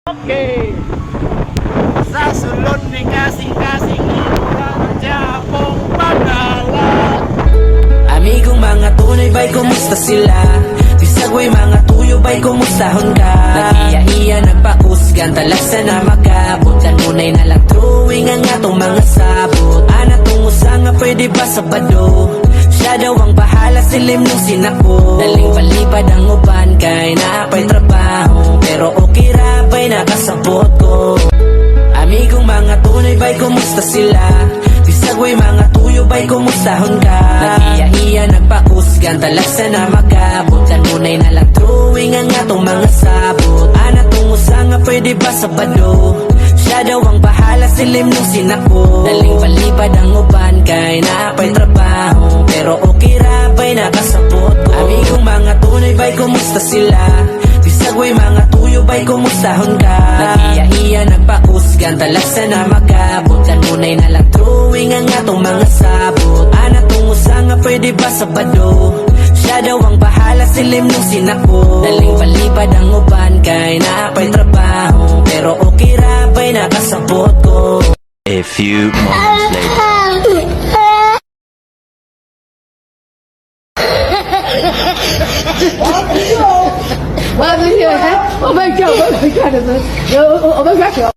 Okay. Sa sulod ni kasing-kasing inulang Japong pagkalat. Amigong mga tunay bay, kumusta sila? Bisagway mga tuyo bay, kumustahon ka? Nag-iya-iya, nagpakusgan, talasa na magabot. Kanunay na lang drawing ang atong mga sabot. Ana tungusa nga pwede ba sa bado? Siya daw ang bahala, silim nung sinako. Daling palipad ang uban kay naapay trabaho. Pero okay ra bay, nakasabot ko. Amigong mga tunay bay, kumusta sila? Bisagway mga tuyo bay, kumustahon ka? Nag-iya-iya, nagpakusgan, talasa na magabot. Kanunay na lang drawing ang atong mga sabot. Ana tungusa nga pwede ba sa bado? Siya daw ang bahala, silim nung sinako. Daling palipad ang uban kay naapay trabaho. Pero okay ra bay, nakasabot ko. Amigong mga tunay bay, kumusta sila? Bisagway mga tuyo bay, kumustahon ka? Nag-iya-iya, nagpakusgan, talasa na magabot. Kanunay na lang drawing ang atong mga sabot. Ana tungusa nga pwede ba sa bado? Siya daw ang bahala, silim nung sinako. Daling palipad ang uban kay naapay trabaho. Pero okay ra bay, nakasabot ko. A few moments later. Oh my god, oh my god, oh my god.